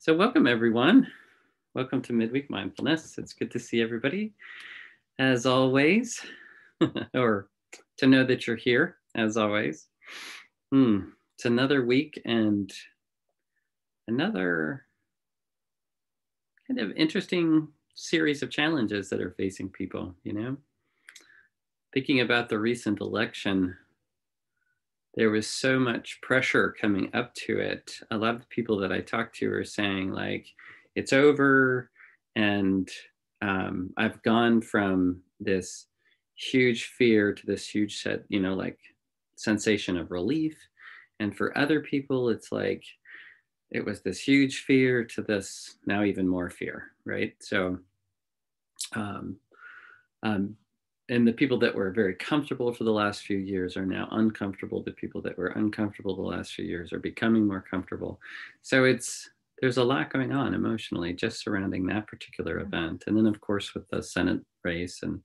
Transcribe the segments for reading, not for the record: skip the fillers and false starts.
So welcome everyone. Welcome to Midweek Mindfulness. It's good to see everybody as always, or to know that you're here as always. It's another week and another kind of interesting series of challenges that are facing people, Thinking about the recent election, there was so much pressure coming up to it. A lot of the people that I talked to are saying like, it's over. And I've gone from this huge fear to this huge sensation of relief. And for other people, it's like, it was this huge fear to this now even more fear, right? So, and the people that were very comfortable for the last few years are now uncomfortable. The people that were uncomfortable the last few years are becoming more comfortable. So there's a lot going on emotionally just surrounding that particular event. And then of course, with the Senate race and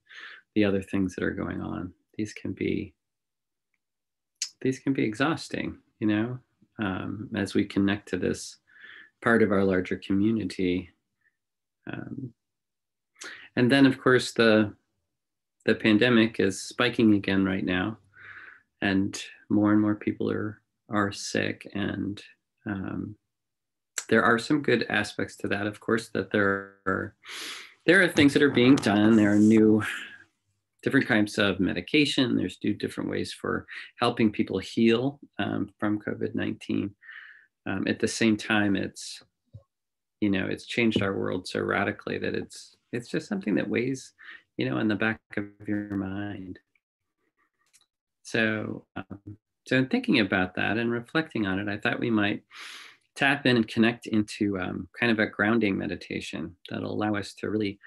the other things that are going on, these can be exhausting, as we connect to this part of our larger community. And then of course, the pandemic is spiking again right now, and more people are sick. And there are some good aspects to that, of course, that there are things that are being done. There are new different kinds of medication. There's different ways for helping people heal from COVID-19. At the same time, it's changed our world so radically that it's just something that weighs in the back of your mind. So in thinking about that and reflecting on it, I thought we might tap in and connect into kind of a grounding meditation that'll allow us to really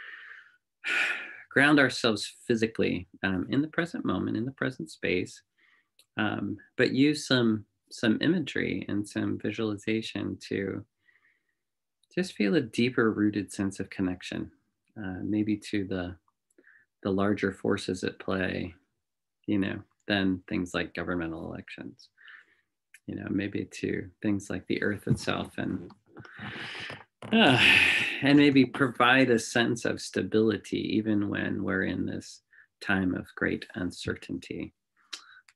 ground ourselves physically in the present moment, in the present space, but use some imagery and some visualization to just feel a deeper rooted sense of connection, maybe to the larger forces at play, than things like governmental elections, maybe to things like the earth itself, and maybe provide a sense of stability even when we're in this time of great uncertainty.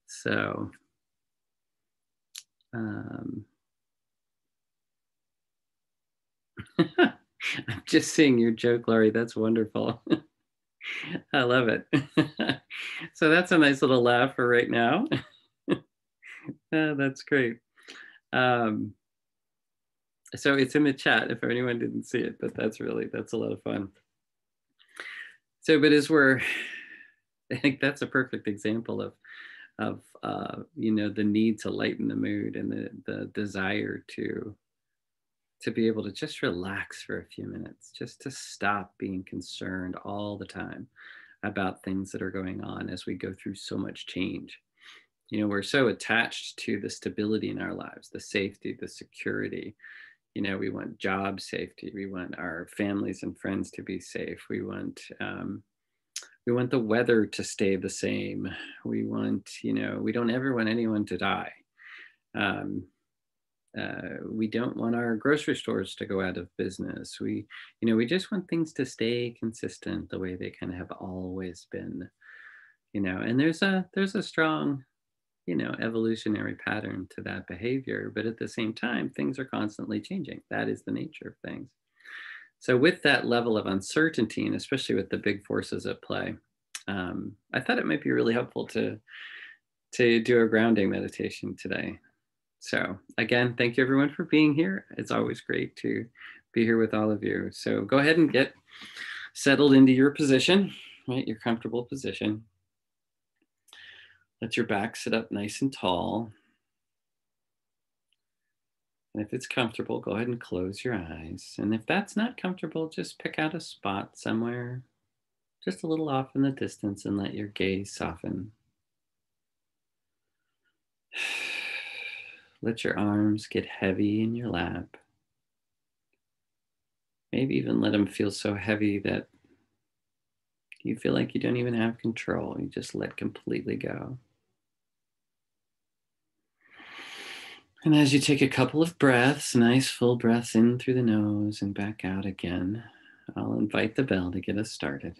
So I'm just seeing your joke, Laurie. That's wonderful. I love it. So that's a nice little laugh for right now. That's great. So it's in the chat if anyone didn't see it, but that's a lot of fun. So, but I think that's a perfect example of the need to lighten the mood and the desire to be able to just relax for a few minutes, just to stop being concerned all the time about things that are going on as we go through so much change. We're so attached to the stability in our lives, the safety, the security. We want job safety. We want our families and friends to be safe. We want the weather to stay the same. We want, we don't ever want anyone to die. We don't want our grocery stores to go out of business. We just want things to stay consistent the way they kind of have always been, and there's a strong, evolutionary pattern to that behavior. But at the same time, things are constantly changing. That is the nature of things. So with that level of uncertainty, and especially with the big forces at play, I thought it might be really helpful to do a grounding meditation today. So again, thank you everyone for being here. It's always great to be here with all of you. So go ahead and get settled into your position, right? Your comfortable position. Let your back sit up nice and tall. And if it's comfortable, go ahead and close your eyes. And if that's not comfortable, just pick out a spot somewhere just a little off in the distance and let your gaze soften. Let your arms get heavy in your lap. Maybe even let them feel so heavy that you feel like you don't even have control. You just let completely go. And as you take a couple of breaths, nice full breaths in through the nose and back out again, I'll invite the bell to get us started.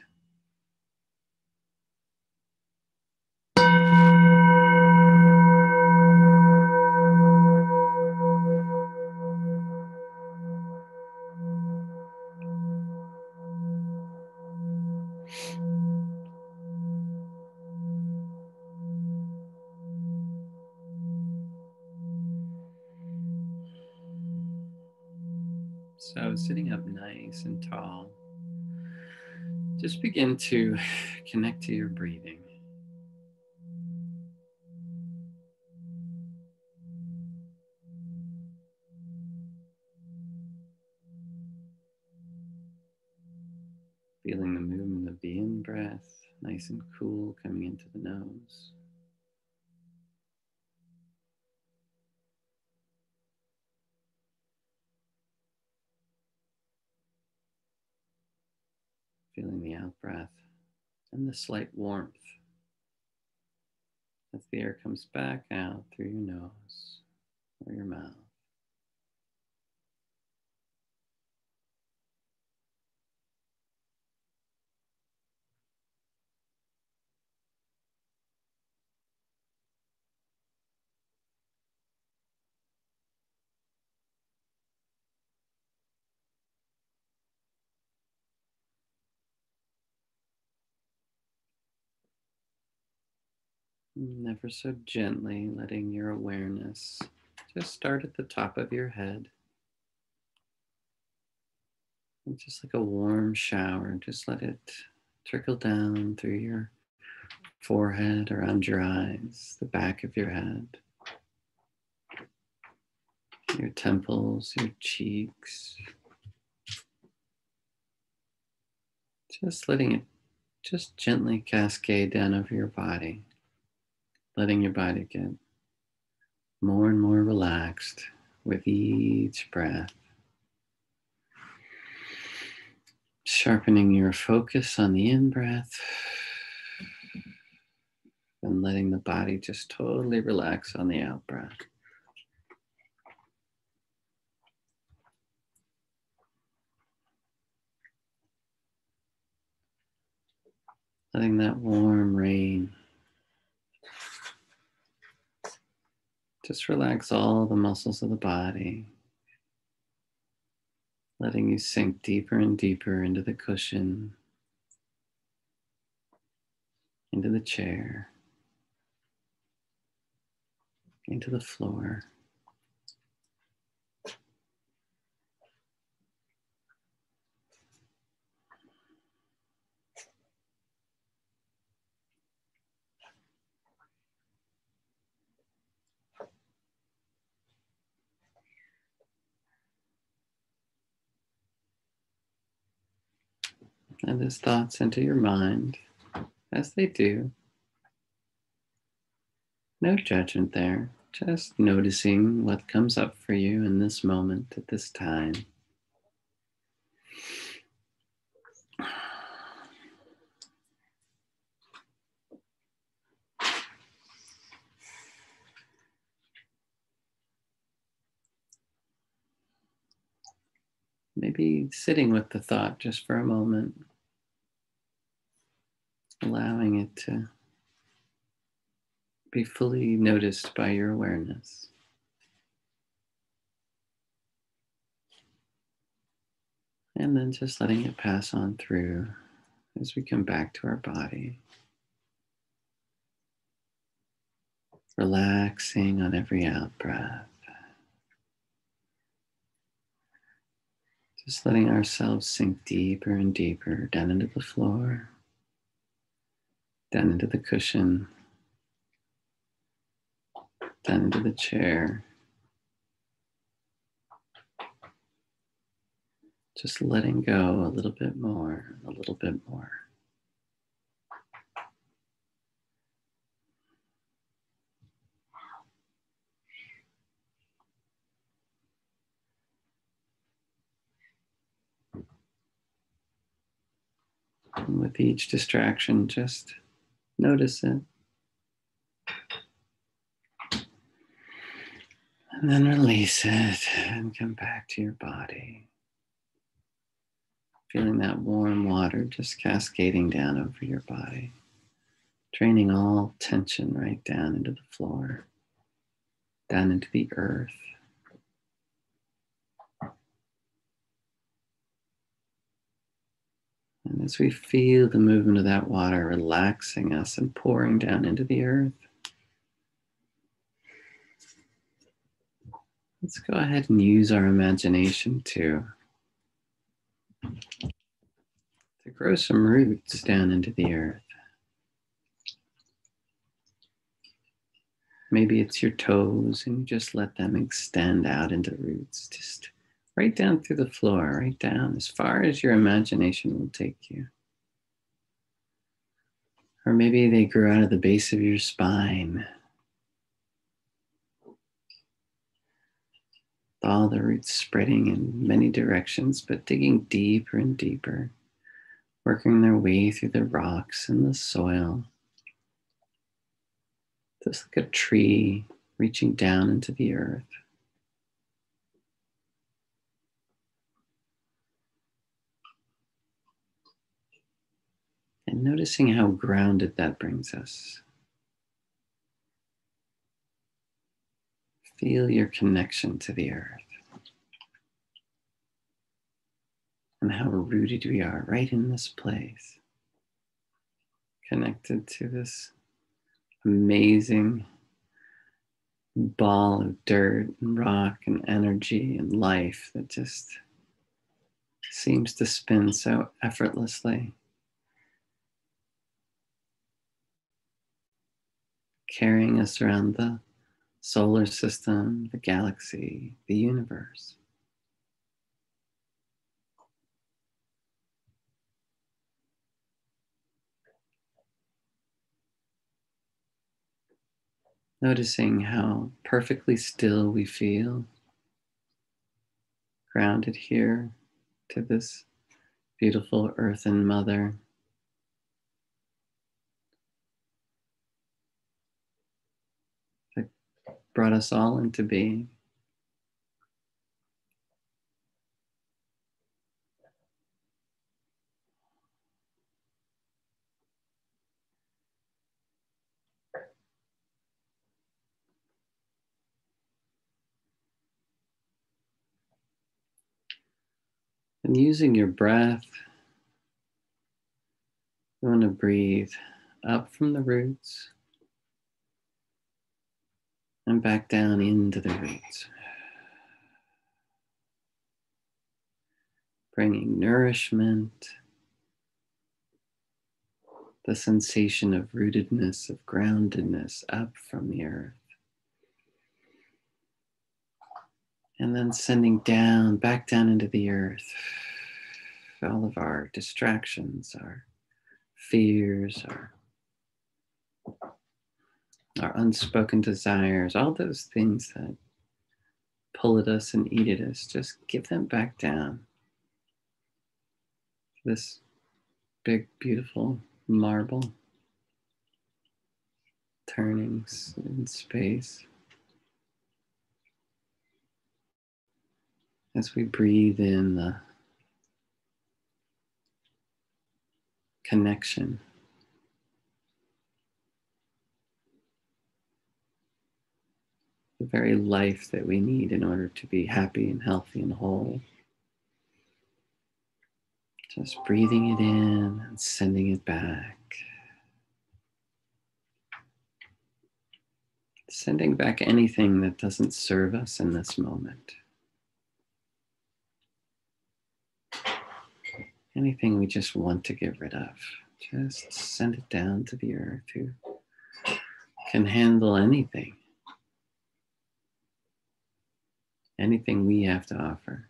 So sitting up nice and tall, just begin to connect to your breathing. Feeling the movement of the in-breath, nice and cool coming into the nose. Feeling the out-breath and the slight warmth as the air comes back out through your nose or your mouth. Never so gently letting your awareness just start at the top of your head. And just like a warm shower, just let it trickle down through your forehead, around your eyes, the back of your head, your temples, your cheeks. Just letting it just gently cascade down over your body, letting your body get more and more relaxed with each breath. Sharpening your focus on the in-breath and letting the body just totally relax on the out-breath. Letting that warm rain just relax all the muscles of the body, letting you sink deeper and deeper into the cushion, into the chair, into the floor. And as thoughts enter your mind, as they do, no judgment there, just noticing what comes up for you in this moment at this time. Maybe sitting with the thought just for a moment, allowing it to be fully noticed by your awareness. And then just letting it pass on through as we come back to our body. Relaxing on every out breath. Just letting ourselves sink deeper and deeper down into the floor, down into the cushion, down into the chair. Just letting go a little bit more, a little bit more. And with each distraction, just notice it. And then release it and come back to your body. Feeling that warm water just cascading down over your body, draining all tension right down into the floor, down into the earth. And as we feel the movement of that water relaxing us and pouring down into the earth, let's go ahead and use our imagination to grow some roots down into the earth. Maybe it's your toes and you just let them extend out into roots, just right down through the floor, right down as far as your imagination will take you. Or maybe they grew out of the base of your spine. All the roots spreading in many directions, but digging deeper and deeper, working their way through the rocks and the soil. Just like a tree reaching down into the earth. And noticing how grounded that brings us. Feel your connection to the earth. And how rooted we are right in this place. Connected to this amazing ball of dirt and rock and energy and life that just seems to spin so effortlessly. Carrying us around the solar system, the galaxy, the universe. Noticing how perfectly still we feel, grounded here to this beautiful earthen mother. That brought us all into being. And using your breath, you want to breathe up from the roots and back down into the roots. Bringing nourishment, the sensation of rootedness, of groundedness up from the earth. And then sending down, back down into the earth, all of our distractions, our fears, our unspoken desires, all those things that pull at us and eat at us, just give them back down. This big, beautiful marble turning in space. As we breathe in the connection, the very life that we need in order to be happy and healthy and whole. Just breathing it in and sending it back. Sending back anything that doesn't serve us in this moment. Anything we just want to get rid of. Just send it down to the earth who can handle anything. Anything we have to offer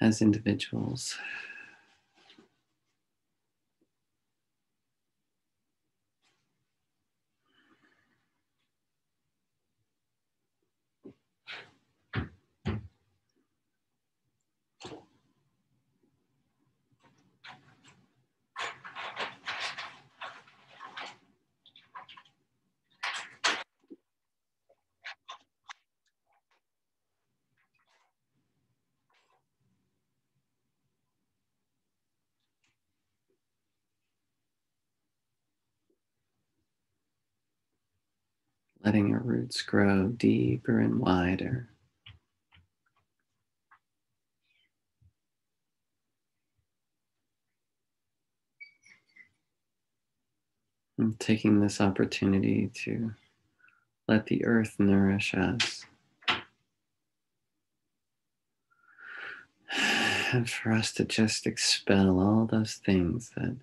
as individuals. letting your roots grow deeper and wider. And taking this opportunity to let the earth nourish us. And for us to just expel all those things that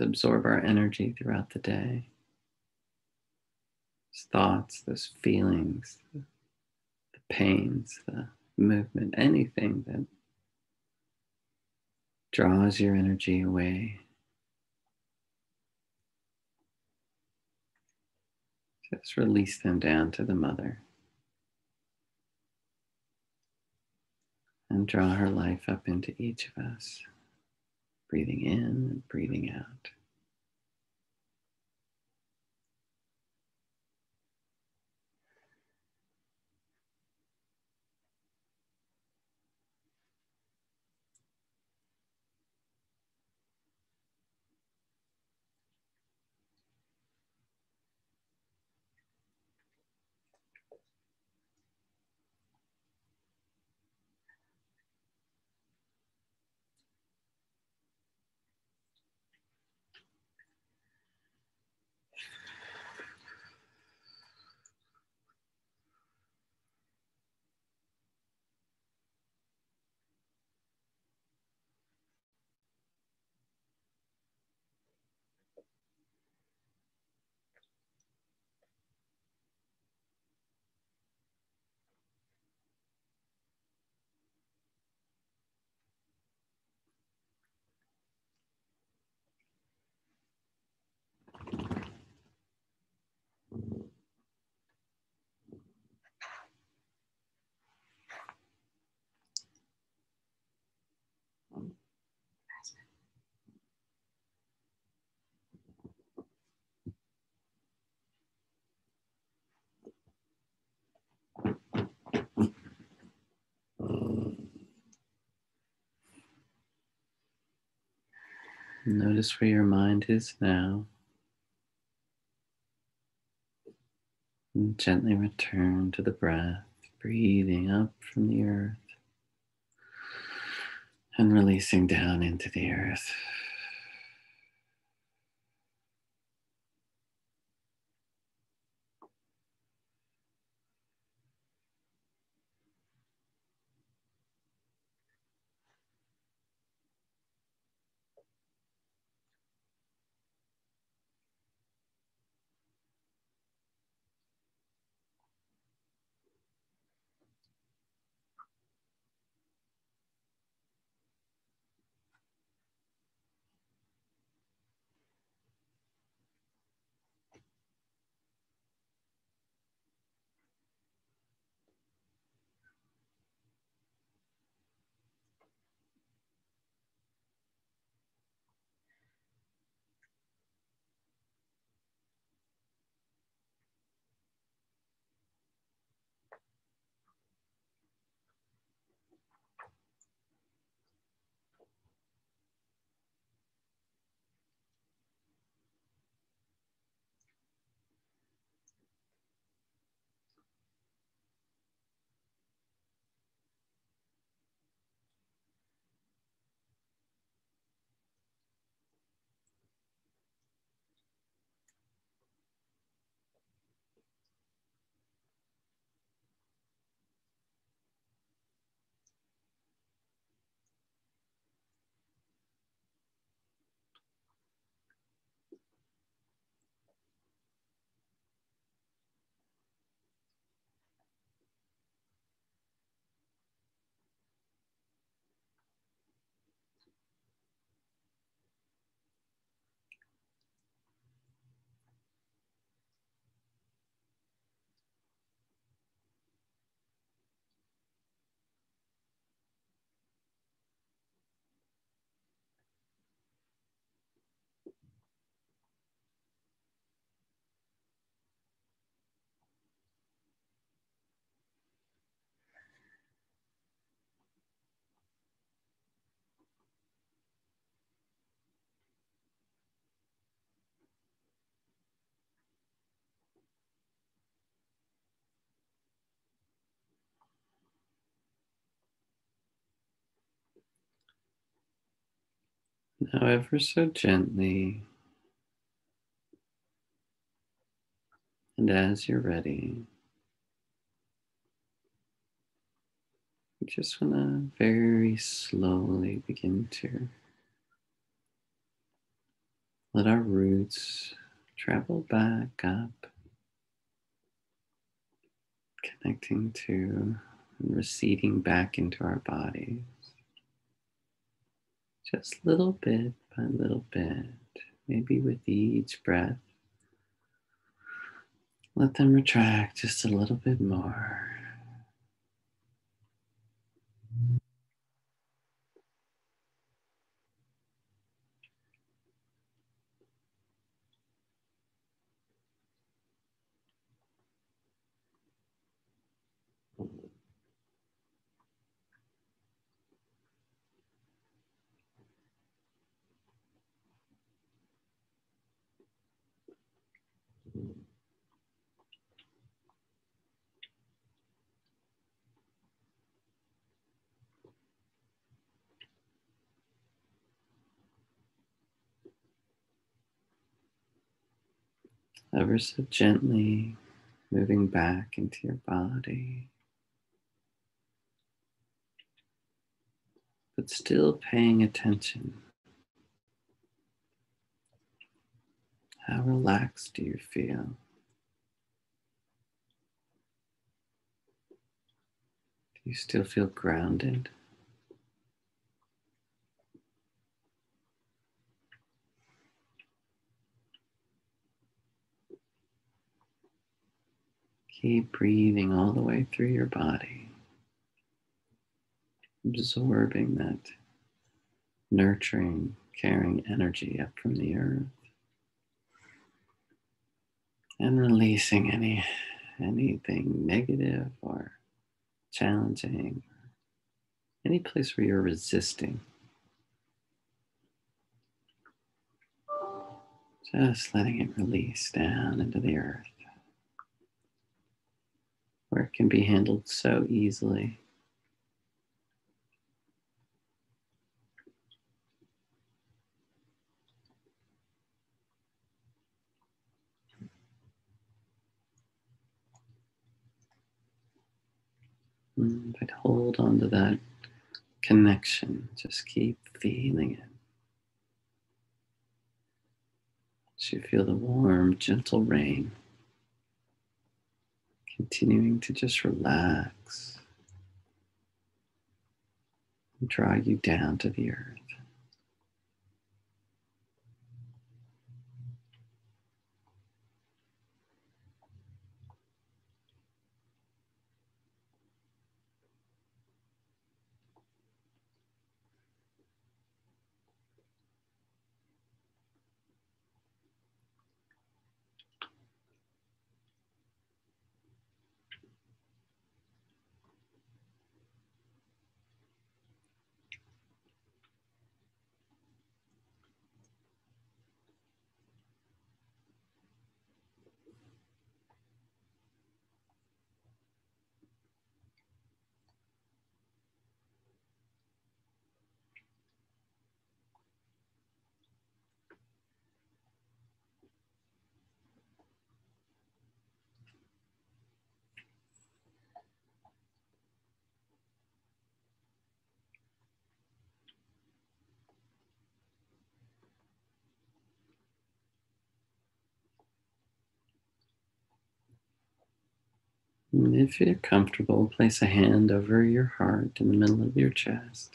absorb our energy throughout the day. Those thoughts, those feelings, the pains, the movement, anything that draws your energy away. Just release them down to the mother and draw her life up into each of us, breathing in and breathing out. Notice where your mind is now. And gently return to the breath, breathing up from the earth and releasing down into the earth. Now, ever so gently, and as you're ready, you just want to very slowly begin to let our roots travel back up, connecting to and receding back into our bodies, just little bit by little bit, maybe with each breath. Let them retract just a little bit more. Ever so gently moving back into your body, but still paying attention. How relaxed do you feel? Do you still feel grounded? Keep breathing all the way through your body, absorbing that nurturing, caring energy up from the earth, and releasing anything negative or challenging, any place where you're resisting. Just letting it release down into the earth, where it can be handled so easily. But hold on to that connection. Just keep feeling it. As you feel the warm, gentle rain, continuing to just relax and draw you down to the earth. And if you're comfortable, place a hand over your heart in the middle of your chest.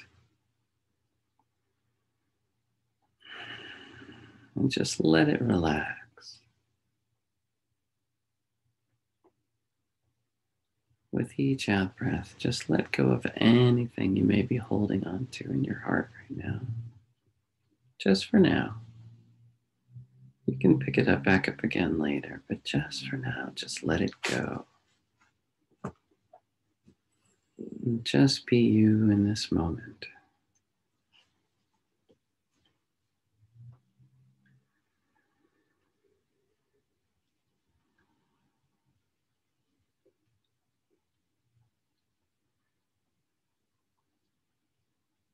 And just let it relax. With each out breath, just let go of anything you may be holding on to in your heart right now. Just for now. You can pick it up back up again later, but just for now, just let it go. And just be you in this moment.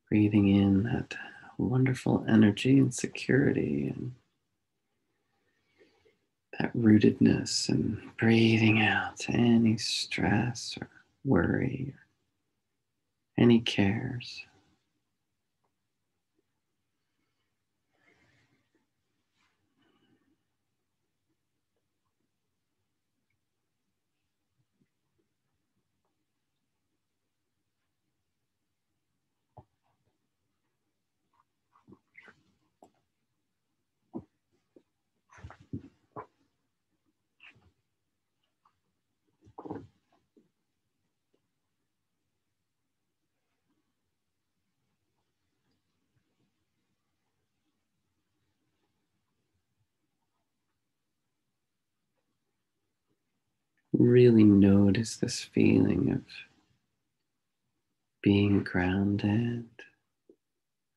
Breathing in that wonderful energy and security and that rootedness, and breathing out any stress or worry or any cares. Really notice this feeling of being grounded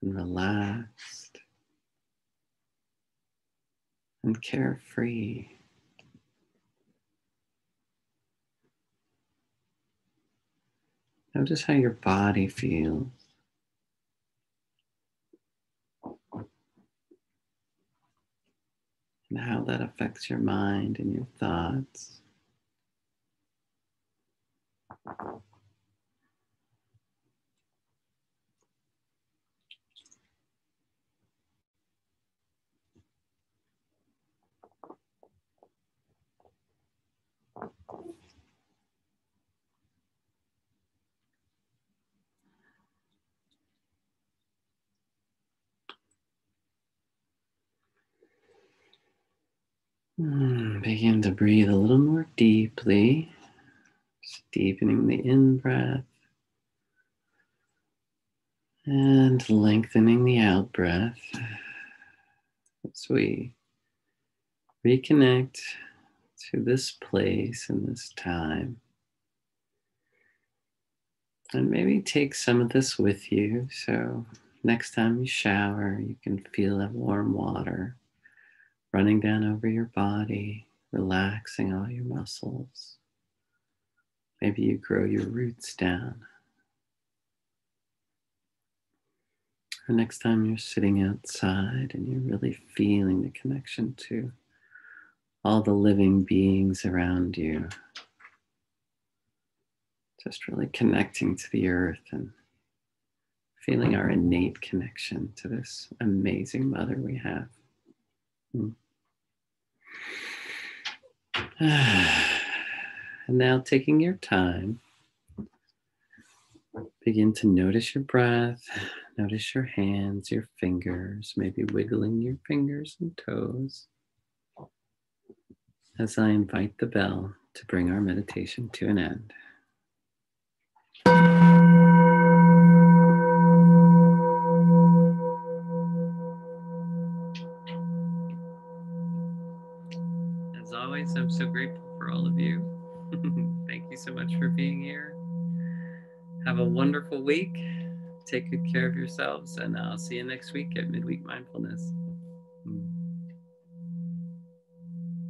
and relaxed and carefree. Notice how your body feels and how that affects your mind and your thoughts. Begin to breathe a little more deeply, just deepening the in-breath and lengthening the out-breath as we reconnect to this place and this time. And maybe take some of this with you, so next time you shower, you can feel that warm water running down over your body, relaxing all your muscles. Maybe you grow your roots down. Or next time you're sitting outside and you're really feeling the connection to all the living beings around you, just really connecting to the earth and feeling our innate connection to this amazing mother we have. And now, taking your time, begin to notice your breath, notice your hands, your fingers, maybe wiggling your fingers and toes as I invite the bell to bring our meditation to an end. As always, I'm so grateful for all of you. Thank you so much for being here. Have a wonderful week. Take good care of yourselves, and I'll see you next week at Midweek Mindfulness.